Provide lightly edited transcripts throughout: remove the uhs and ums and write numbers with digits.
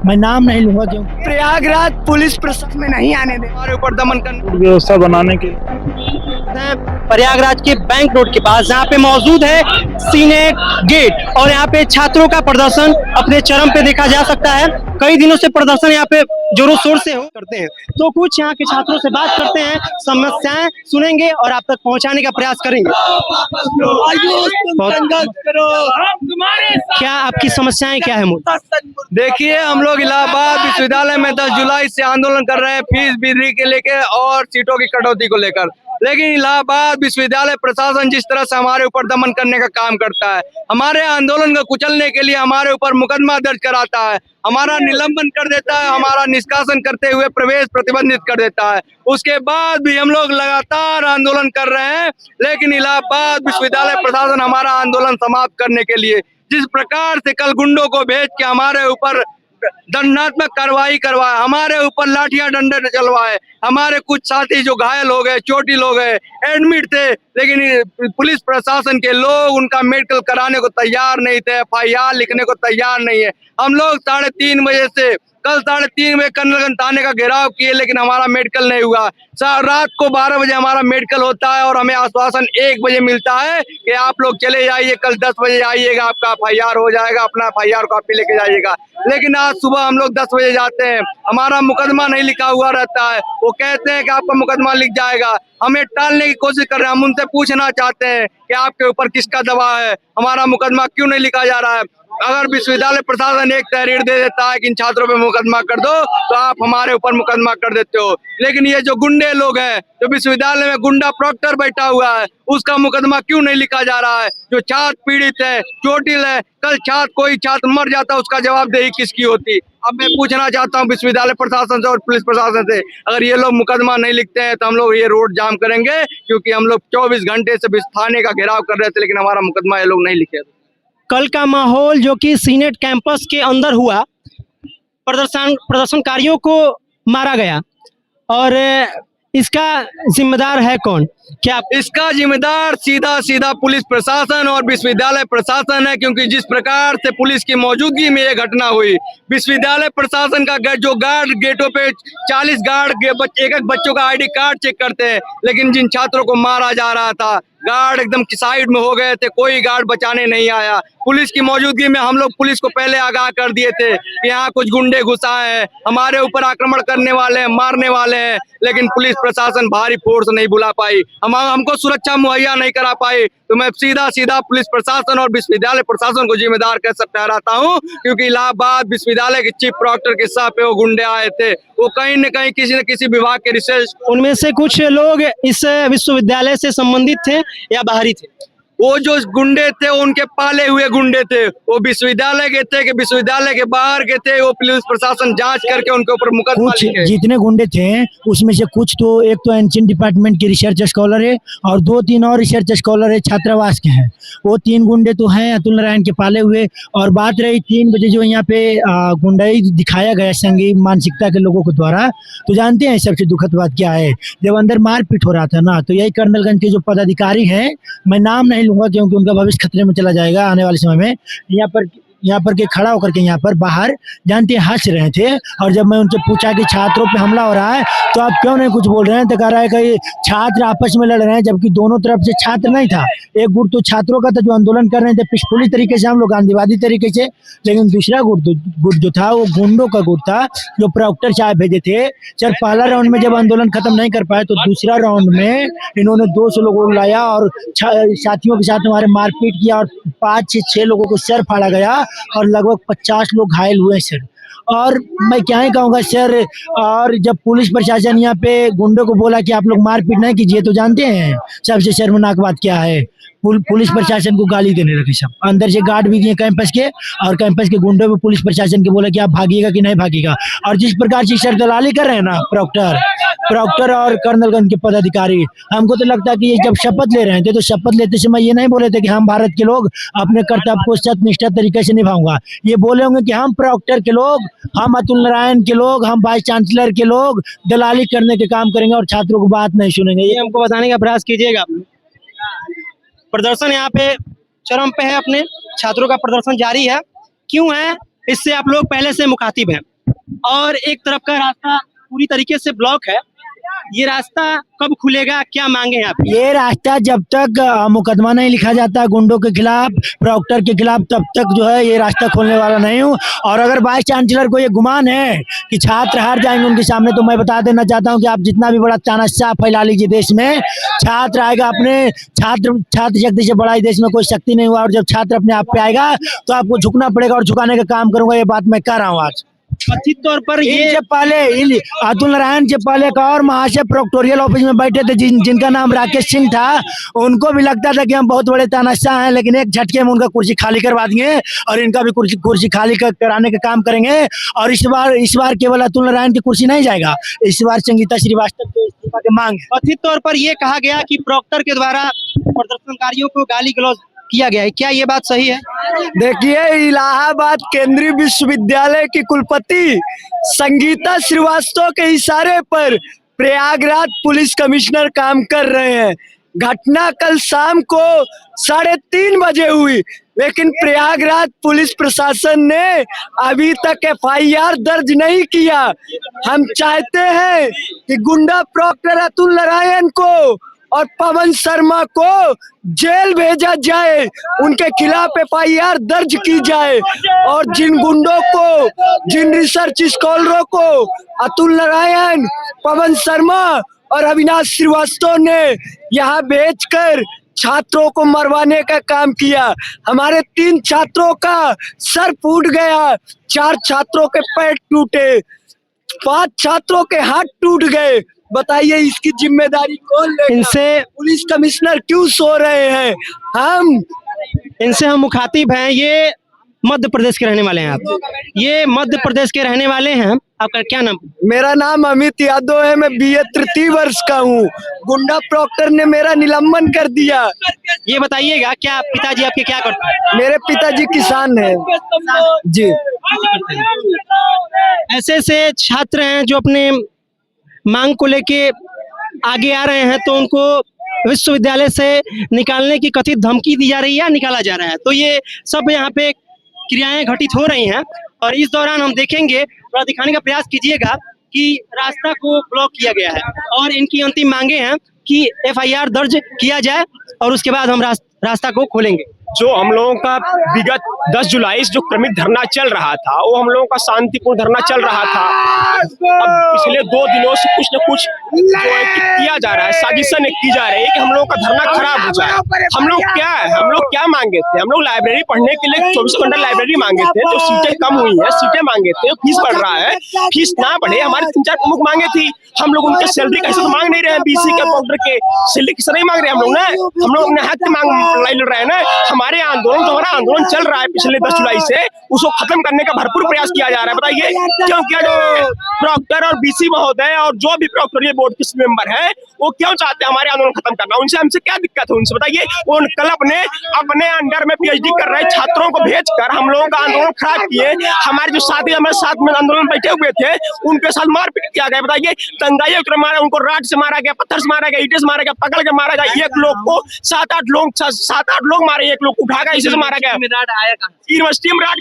मैं नाम नहीं लूंगा क्यों प्रयागराज पुलिस प्रशासन में नहीं आने दे, हमारे ऊपर दमन करने व्यवस्था बनाने के प्रयागराज के बैंक रोड के पास जहाँ पे मौजूद है सीनेट गेट और यहाँ पे छात्रों का प्रदर्शन अपने चरम पे देखा जा सकता है। कई दिनों से प्रदर्शन यहाँ पे जोरों शोर से करते हैं, तो कुछ यहाँ के छात्रों से बात करते हैं, समस्याएं सुनेंगे और आप तक पहुँचाने का प्रयास करेंगे। क्या आपकी समस्याएं क्या है? देखिए, हम लोग इलाहाबाद विश्वविद्यालय में 10 जुलाई से आंदोलन कर रहे हैं फीस वृद्धि के लेकर और सीटों की कटौती को लेकर, लेकिन इलाहाबाद विश्वविद्यालय प्रशासन जिस तरह से हमारे ऊपर दमन करने का काम करता है, हमारे आंदोलन को कुचलने के लिए हमारे ऊपर मुकदमा दर्ज कराता है, हमारा निलंबन कर देता है, हमारा निष्कासन करते हुए प्रवेश प्रतिबंधित कर देता है। उसके बाद भी हम लोग लगातार आंदोलन कर रहे हैं, लेकिन इलाहाबाद विश्वविद्यालय प्रशासन हमारा आंदोलन समाप्त करने के लिए जिस प्रकार से कल गुंडों को भेज के हमारे ऊपर दंडात्मक कार्रवाई करवाए, हमारे ऊपर लाठियां डंडे चलवाए, हमारे कुछ साथी जो घायल हो गए, चोटिल हो गए, एडमिट थे, लेकिन पुलिस प्रशासन के लोग उनका मेडिकल कराने को तैयार नहीं थे, FIR लिखने को तैयार नहीं है। हम लोग 3:30 बजे से कल 3:30 बजे कर्नलगंज थाने का घेराव किए, लेकिन हमारा मेडिकल नहीं हुआ। रात को 12 बजे हमारा मेडिकल होता है और हमें आश्वासन 1 बजे मिलता है कि आप लोग चले जाइए, कल 10 बजे आइएगा, आपका FIR हो जाएगा, अपना FIR कॉपी लेके जाइएगा। लेकिन आज सुबह हम लोग 10 बजे जाते हैं, हमारा मुकदमा नहीं लिखा हुआ रहता है। वो कहते हैं कि आपका मुकदमा लिख जाएगा, हमें टालने की कोशिश कर रहे हैं। हम उनसे पूछना चाहते हैं कि आपके ऊपर किसका दबाव है, हमारा मुकदमा क्यों नहीं लिखा जा रहा है। अगर विश्वविद्यालय प्रशासन एक तहरीर दे देता है कि इन छात्रों पे मुकदमा कर दो, तो आप हमारे ऊपर मुकदमा कर देते हो, लेकिन ये जो गुंडे लोग हैं, जो विश्वविद्यालय में गुंडा प्रोक्टर बैठा हुआ है, उसका मुकदमा क्यों नहीं लिखा जा रहा है। जो छात्र पीड़ित है, चोटिल है, कल कोई छात्र मर जाता, उसका जवाबदेही किसकी होती। अब मैं पूछना चाहता हूँ विश्वविद्यालय प्रशासन से और पुलिस प्रशासन से, अगर ये लोग मुकदमा नहीं लिखते हैं तो हम लोग ये रोड जाम करेंगे, क्योंकि हम लोग 24 घंटे से थाने का घेराव कर रहे थे, लेकिन हमारा मुकदमा ये लोग नहीं लिखे। कल का माहौल जो कि सीनेट कैंपस के अंदर हुआ, प्रदर्शनकारियों को मारा गया, और इसका जिम्मेदार है कौन? क्या इसका जिम्मेदार सीधा पुलिस प्रशासन और विश्वविद्यालय प्रशासन है, क्योंकि जिस प्रकार से पुलिस की मौजूदगी में ये घटना हुई, विश्वविद्यालय प्रशासन का जो गार्ड गेटों पे 40 गार्ड एक बच्चों का ID कार्ड चेक करते हैं, लेकिन जिन छात्रों को मारा जा रहा था, गार्ड एकदम साइड में हो गए थे, कोई गार्ड बचाने नहीं आया। पुलिस की मौजूदगी में हम लोग पुलिस को पहले आगाह कर दिए थे कि यहाँ कुछ गुंडे घुसा है, हमारे ऊपर आक्रमण करने वाले हैं, मारने वाले हैं, लेकिन पुलिस प्रशासन भारी फोर्स नहीं बुला पाई, हमको सुरक्षा मुहैया नहीं करा पाई। तो मैं सीधा पुलिस प्रशासन और विश्वविद्यालय प्रशासन को जिम्मेदार कैसे ठहराता हूँ, क्योंकि इलाहाबाद विश्वविद्यालय के चीफ प्रोक्टर के साथ पे वो गुंडे आए थे, वो कहीं न कहीं किसी न किसी विभाग के रिसर्च, उनमें से कुछ लोग इस विश्वविद्यालय से संबंधित थे या बाहरी थे? वो जो गुंडे थे उनके पाले हुए गुंडे थे, वो विश्वविद्यालय के थे कि विश्वविद्यालय के बाहर के थे, वो पुलिस प्रशासन जांच करके उनके ऊपर मुकदमा लिखे। जितने गुंडे थे उसमें से कुछ तो एक तो एंशिएंट डिपार्टमेंट के रिसर्च स्कॉलर है और 2-3 और रिसर्च स्कॉलर है, छात्रावास के हैं। वो 3 गुंडे तो हैं अतुल नारायण के पाले हुए। और बात रही 3 बजे जो यहाँ पे गुंडाई दिखाया गया संगी मानसिकता के लोगों के द्वारा, तो जानते हैं सबसे दुखद बात क्या है, जब अंदर मारपीट हो रहा था ना, तो यही कर्नलगंज के जो पदाधिकारी हैं, मैं नाम नहीं लूंगा क्योंकि उनका भविष्य खतरे में चला जाएगा आने वाले समय में, यहाँ पर के खड़ा होकर के यहाँ पर बाहर जानते हंस रहे थे। और जब मैं उनसे पूछा कि छात्रों पे हमला हो रहा है तो आप क्यों नहीं कुछ बोल रहे हैं, तो कह रहा है कि छात्र आपस में लड़ रहे हैं, जबकि दोनों तरफ से छात्र नहीं था। एक गुट तो छात्रों का था जो आंदोलन कर रहे थे पीसफुली तरीके से, हम लोग गांधीवादी तरीके से, लेकिन दूसरा गुट जो था वो गुंडों का गुट था, जो प्रोक्टर साहब भेजे थे। सर पहला राउंड में जब आंदोलन खत्म नहीं कर पाए तो दूसरा राउंड में इन्होंने 200 लोगों को लाया और साथियों के साथ हमारे मारपीट किया और 5 से 6 लोगों को सर फाड़ा गया और लगभग 50 लोग घायल हुए सर। और मैं क्या ही कहूँगा सर, और जब पुलिस प्रशासन यहाँ पे गुंडों को बोला कि आप लोग मारपीट नहीं कीजिए, तो जानते हैं सबसे शर्मनाक बात क्या है, पुलिस प्रशासन को गाली देने लगे सब। अंदर से गार्ड भी दिए कैंपस के, और कैंपस के गुंडों भी पुलिस प्रशासन के बोला कि आप भागिएगा कि नहीं भागिएगा। और जिस प्रकार से सर दलाली कर रहे हैं ना प्रोक्टर और कर्नलगंज के पदाधिकारी, हमको तो लगता है कि ये जब शपथ ले रहे थे तो शपथ लेते समय ये नहीं बोले थे कि हम भारत के लोग अपने कर्तव्य को सत्यनिष्ठा तरीके से निभाऊंगा। ये बोले होंगे कि हम प्रोक्टर के लोग, हम अतुल नारायण के लोग, हम वाइस चांसलर के लोग दलाली करने के काम करेंगे और छात्रों को बात नहीं सुनेंगे। ये हमको बताने का प्रयास कीजिएगा। प्रदर्शन यहाँ पे चरम पे है, अपने छात्रों का प्रदर्शन जारी है। क्यों है, इससे आप लोग पहले से मुखातिब हैं। और एक तरफ का रास्ता पूरी तरीके से ब्लॉक है। ये रास्ता कब खुलेगा, क्या मांगे हैं आप? ये रास्ता जब तक मुकदमा नहीं लिखा जाता गुंडों के खिलाफ, प्रॉक्टर के खिलाफ, तब तक जो है ये रास्ता खोलने वाला नहीं हूँ। और अगर वाइस चांसलर को ये गुमान है कि छात्र हार जाएंगे उनके सामने, तो मैं बता देना चाहता हूँ कि आप जितना भी बड़ा तानाशाह फैला लीजिए देश में, छात्र आएगा अपने छात्र शक्ति से बड़ा ही देश में कोई शक्ति नहीं हुआ। और जब छात्र अपने आप पे आएगा तो आपको झुकना पड़ेगा और झुकाने का काम करूंगा। ये बात मैं कह रहा हूँ आज। कथित तौर पर ये इनसे पहले अतुल नारायण से पहले एक और महाशय प्रोक्टोरियल ऑफिस में बैठे थे जिनका नाम राकेश सिंह था। उनको भी लगता था कि हम बहुत बड़े तानाशाह हैं, लेकिन एक झटके में उनका कुर्सी खाली करवा दिए और इनका भी कुर्सी खाली कराने का काम करेंगे। और इस बार केवल अतुल नारायण की कुर्सी नहीं जाएगा, इस बार संगीता श्रीवास्तव के इस्तीफा की मांग है। कथित तौर पर यह कहा गया कि प्रॉक्टर के द्वारा प्रदर्शनकारियों को गाली गलौज किया गया है, क्या ये बात सही है? देखिए, इलाहाबाद केंद्रीय विश्वविद्यालय की कुलपति संगीता श्रीवास्तव के इशारे पर प्रयागराज पुलिस कमिश्नर काम कर रहे हैं। घटना कल शाम को 3:30 बजे हुई, लेकिन प्रयागराज पुलिस प्रशासन ने अभी तक FIR दर्ज नहीं किया। हम चाहते हैं कि गुंडा प्रॉक्टर अतुल नारायण को और पवन शर्मा को जेल भेजा जाए, उनके खिलाफ FIR दर्ज की जाए। और जिन गुंडों को, जिन रिसर्च स्कॉलरों को अतुल नारायण, पवन शर्मा और अविनाश श्रीवास्तव ने यहाँ भेजकर छात्रों को मरवाने का काम किया, हमारे 3 छात्रों का सर फूट गया, 4 छात्रों के पैर टूटे, 5 छात्रों के हाथ टूट गए। बताइए इसकी जिम्मेदारी कौन लेगा? इनसे पुलिस कमिश्नर क्यों सो रहे हैं? इनसे हम मुखातिब हैं। ये मध्य प्रदेश के रहने वाले हैं आप? ये मध्य प्रदेश के रहने वाले हैं। आपका क्या नाम? मेरा नाम अमित यादव है, मैं BA तृतीय वर्ष का हूँ। गुंडा प्रॉक्टर ने मेरा निलंबन कर दिया। ये बताइएगा, क्या पिताजी आपके क्या करते हैं? मेरे पिताजी किसान हैं जी। ऐसे से छात्र हैं जो अपने मांग को लेके आगे आ रहे हैं, तो उनको विश्वविद्यालय से निकालने की कथित धमकी दी जा रही है, निकाला जा रहा है। तो ये सब यहाँ पे क्रियाएं घटित हो रही हैं। और इस दौरान हम देखेंगे, थोड़ा दिखाने का प्रयास कीजिएगा कि रास्ता को ब्लॉक किया गया है और इनकी अंतिम मांगे हैं कि FIR दर्ज किया जाए और उसके बाद हम रास्ता को खोलेंगे। जो हम लोगों का विगत 10 जुलाई से जो क्रमिक धरना चल रहा था, वो हम लोगों का शांतिपूर्ण धरना चल रहा था। अब पिछले 2 दिनों से कुछ न कुछ जो है कि किया जा रहा है, साजिशें की जा रही है कि हम लोगों का धरना खराब हो जाए। हम लोग क्या मांगे थे? हम लोग लाइब्रेरी पढ़ने के लिए 24 घंटा लाइब्रेरी मांगे थे, तो सीटें कम हुई है, सीटें मांगे थे, फीस बढ़ रहा है, फीस ना बढ़े, हमारे 3-4 प्रमुख मांगे थी। हम लोग उनके सैलरी कैसे तो मांग नहीं रहे हैं, BC के प्रॉक्टर के सैलरी किस नहीं मांग रहे हम लोग ना। हम लोग अपने हक मांग लड़ रहे हैं ना। हमारे आंदोलन, जो हमारा आंदोलन चल रहा है पिछले 10 जुलाई से, उसको खत्म करने का भरपूर प्रयास किया जा रहा है। बताइए क्यों? क्या जो प्रॉक्टर और BC महोदय और जो भी प्रॉक्टोरियल बोर्ड के मेंबर है, वो क्यों चाहते हैं हमारे आंदोलन खत्म करना? उनसे हमसे क्या दिक्कत है? उनसे बताइए। वो कल अपने अंडर में PhD कर रहे छात्रों को भेजकर हम लोगों का आंदोलन खराब किए। हमारे जो साथी हमारे साथ में आंदोलन बैठे हुए थे, उनके साथ मारपीट किया गया। बताइए, दंगाई मारा, उनको राड से मारा गया, पत्थर से मारा गया, ईंटे से मारा गया, पकड़ के मारा गया। एक लोग को 7-8 लोग मारे, एक लोग उठा गया, इसे से मारा गया। यूनिवर्सिटी में राड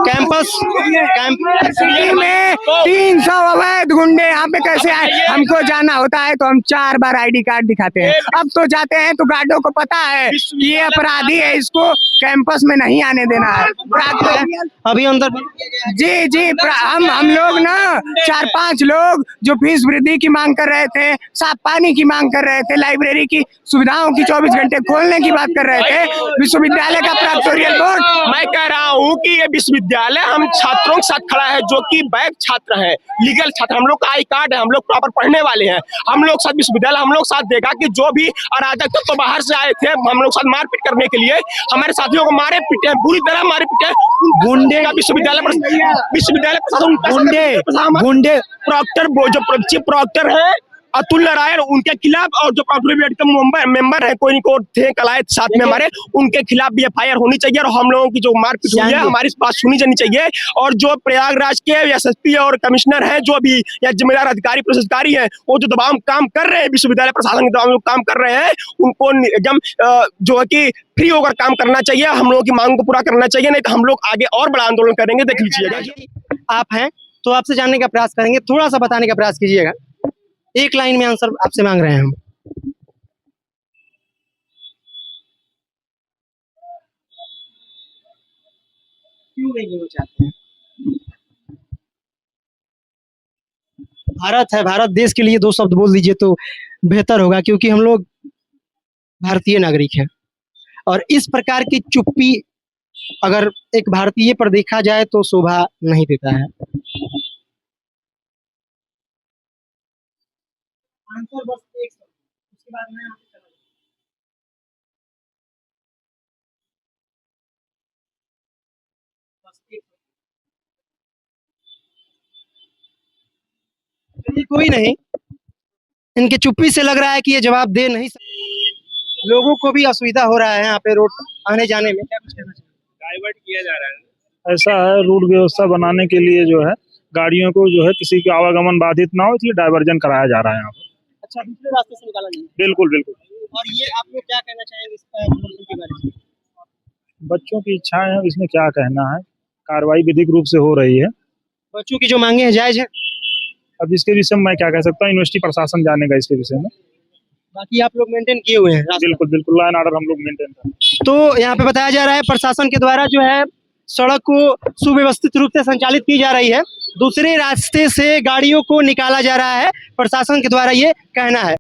कैंपस में 300 अवैध गुंडे यहाँ पे कैसे आए? हमको जाना होता है तो हम 4 बार ID कार्ड दिखाते हैं। अब तो जाते हैं तो गार्डों को पता है ये अपराधी है, इसको कैंपस में नहीं आने देना है। अभी अंदर जी हम लोग ना 4-5 लोग जो फीस वृद्धि की मांग कर रहे थे, साफ पानी की मांग कर रहे थे, लाइब्रेरी की सुविधाओं की 24 घंटे खोलने की बात कर रहे थे, विश्वविद्यालय का प्रॉक्टोरियल बोर्ड। मैं कह रहा हूँ कि ये विश्वविद्यालय हम छात्रों के साथ खड़ा है, जो कि बैक छात्र हैं, लीगल छात्र। हम लोग का आई कार्ड है, हम लोग प्रॉपर पढ़ने वाले हैं। हम लोग साथ विश्वविद्यालय हम लोग साथ देगा कि जो भी अराजक तो बाहर से आए थे हम लोग साथ मारपीट करने के लिए, हमारे साथियों को मारे पीटे, बुरी तरह मारे पीटे। गुंडे का विश्वविद्यालय गुंडे प्रॉक्टर जो प्रॉक्टर है अतुल नारायण, उनके खिलाफ, और जो प्रॉक्टोरियल के मेंबर है, कोई को थे कलायत साथ में हमारे, उनके खिलाफ भी FIR होनी चाहिए। और हम लोगों की जो मारपीट हुई है, हमारी बात सुनी जानी चाहिए। और जो प्रयागराज के SSP और कमिश्नर हैं, जो भी या जिम्मेदार अधिकारी पुलिस अधिकारी हैं, वो जो दबाव काम कर रहे हैं, विश्वविद्यालय प्रशासन के दबाव काम कर रहे हैं, उनको एकदम जो है कि फ्री होकर काम करना चाहिए। हम लोगों की मांग को पूरा करना चाहिए, नहीं तो हम लोग आगे और बड़ा आंदोलन करेंगे। देख लीजिएगा। आप हैं, तो आपसे जानने का प्रयास करेंगे, थोड़ा सा बताने का प्रयास कीजिएगा। एक लाइन में आंसर आपसे मांग रहे हैं हम। क्यों नहीं लेना चाहते हैं? भारत है, भारत देश के लिए दो शब्द बोल दीजिए तो बेहतर होगा, क्योंकि हम लोग भारतीय नागरिक हैं और इस प्रकार की चुप्पी अगर एक भारतीय पर देखा जाए तो शोभा नहीं देता है। आंसर बस एक शब्द, उसके बाद मैं आगे चला जाऊंगा। बस एक शब्द। चलिए कोई नहीं, इनके चुप्पी से लग रहा है कि ये जवाब दे नहीं सकते। लोगों को भी असुविधा हो रहा है यहाँ पे रोड आने जाने में, क्या कुछ कहना चाहिए? डाइवर्ट किया जा रहा है। ऐसा है, रूट व्यवस्था बनाने के लिए जो है गाड़ियों को जो है किसी का आवागमन बाधित ना हो, इसलिए डाइवर्जन कराया जा रहा है यहाँ पर। अच्छा, दूसरे रास्ते से निकाला जाए। बिल्कुल बिल्कुल। और ये आप लोग क्या कहना चाहेंगे इस प्रदर्शन के बारे में? बच्चों की इच्छाएं हैं, इसमें क्या कहना है, कार्रवाई विधिक रूप से हो रही है। बच्चों की जो मांगे हैं जायज है? अब इसके विषय में मैं क्या कह सकता हूँ, यूनिवर्सिटी प्रशासन जानेगा इसके विषय में। बाकी आप लोग मेंटेन किए हुए हैं रास्ता? बिल्कुल बिल्कुल, लाइन ऑर्डर हम लोग मेंटेन करें। तो यहाँ पे बताया जा रहा है प्रशासन के द्वारा जो है सड़क को सुव्यवस्थित रूप से संचालित की जा रही है, दूसरे रास्ते से गाड़ियों को निकाला जा रहा है, प्रशासन के द्वारा ये कहना है।